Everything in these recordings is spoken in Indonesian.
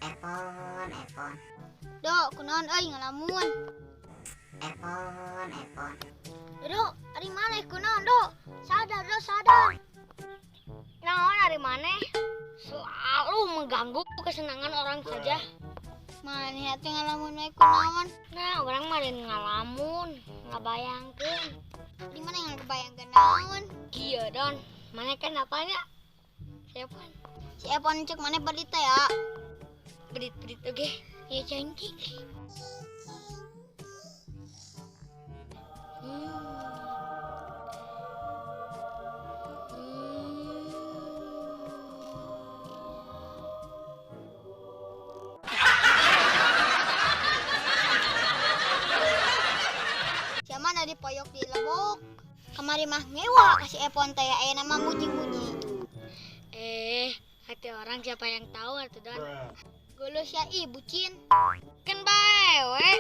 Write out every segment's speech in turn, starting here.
Epon. Dok, kunaon euy ngalamun. Epon. Dok, ari maneh kunaon, Dok? Sadar, Dok, sadar. Naon dari mana? Selalu mengganggu kesenangan orang saja. Maneh atuh ngalamun wae kunaon? Nah, orang mah ngalamun, ngabayangkeun. Di mana yang kebayangkeun naon? Iya, Don. Mana kan apanya? Siapa? Si Epon cek maneh bari teh ya. Berit-berit oge. Ya cantik. Siapa ada dipoyok di lebok? Kamari mah ngewa kasih Epon teh aya nama muji-muji. Hati orang siapa yang tahu atuh, Don? Geuleuh sia ih bucin. Kan bae we.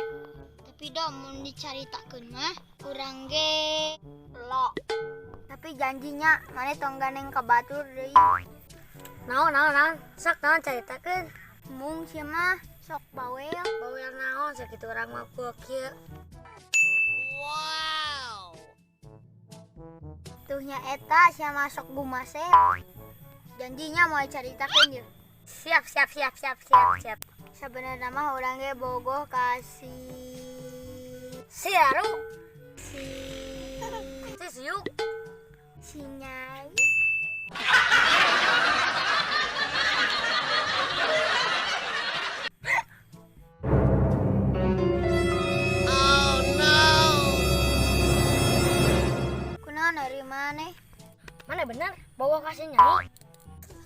Tapi dong mun dicaritakeun mah urang ge lo. Tapi janjinya maneh tong gandeng ka batur deui. Naon. Sok naon caritakeun. Mung sia mah sok bawel. Bawel naon sakitu urang mah kieu. Wow. Tuhnya eta sia masuk bumasep. Janjinya mau caritakeun yeuh. Siap. Sebenarnya mah urang ge bogoh kasih Siaru. si Siuk. si Nyai. Oh no. Kunaon dari maneh? Mana bener? Bawa kasih Nyai.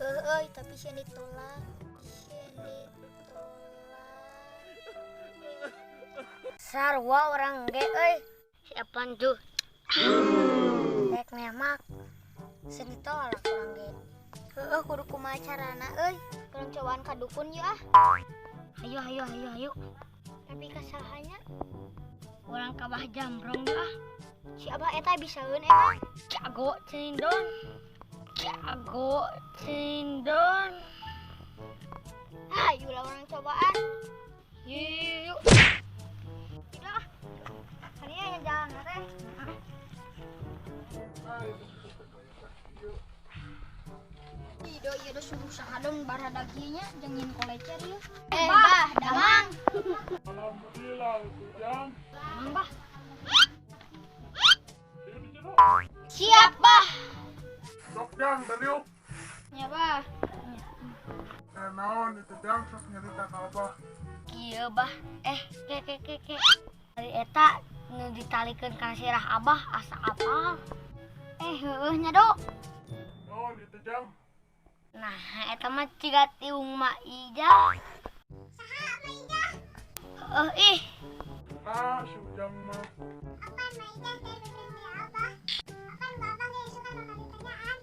Heueuy, tapi sieun ditolak. Sarua orang ge euy. Siapaan tuh? Rek nyamak. Sing ditolak orang ge. Heueuh, kudu kumaha carana euy? Kurang cobaan ka dukun yeuh ah. Ayo. Tapi kasahanya Orang kabah jambrong dah. si Abah eta bisaeun emang. Jago cindon. Ayo lah orang cobaan. Yuk. Udah. Kali ya jalan teh. Ido suruh sahadon barada kieu nya jeung nyin kolecer yeuh. Bah, damang. Alhamdulillah itu Jang. Mang bah. Ini jeruk. Siap, Bah. Sok Jang tadi yuk. Ya, Bah. Naon itu Jang sok nyerita ka Abah. Kieu bah. Ke. Dari eta nu ditalikeun ka sirah Abah asa apal. Heueuh nya, Dok. Naon itu Jang. Nah, eta mah ciga tiung Ma Ija. Saha Ma Ija? Ih. Ah, si Jang mah. Apaan Ma Ija teh bikin di Abah? Apaan Bapak ge suka bakal ditanyaan?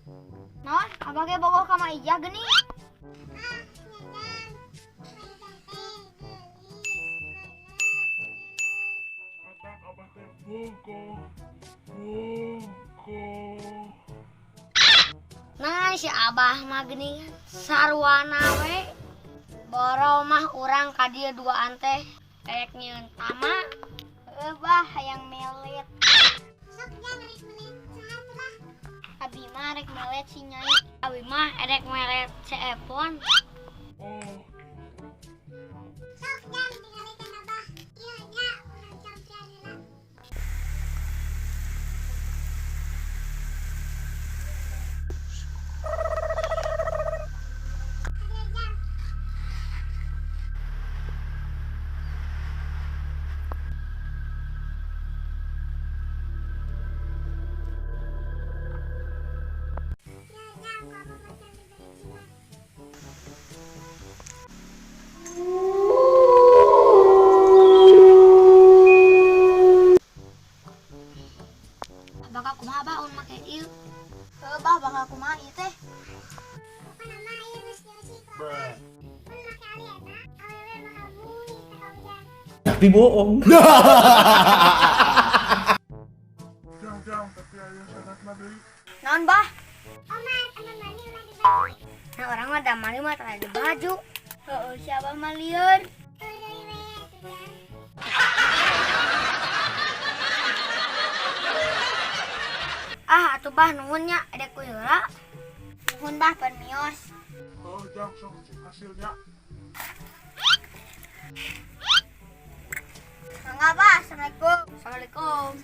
Naon? Abah ge bogoh ka Ma Ija geuning. Kata Abah teh buko. Nah, si Abah mah geuning sarwana we. Boro mah urang ka dieu duaan teh kayak nyieun tama. Heueuh, Bah, hayang melet. Sok Jang rek melet saha lah. Abi mah rek melet si Nyai. Abi mah erek melet si Epon. Oh, Sok Jang tinggalikeun Abah. Ieu nya urang campian heula. Bakal kumaha bah un make ieu? Heueuh, Bah, bakal kumaha ieu teh? bruh. Tapi bohong. Jang, tapi ayo syarat mah deui. Naon, Bah? Nah, orang mah damari mah tara di baju. Oh, siapa maliur? Atuh bah nuhunnya ada kuyura. Nuhun bah permios. Oh, jang sok hasilnya. Mangga bah, assalamualaikum. Assalamualaikum.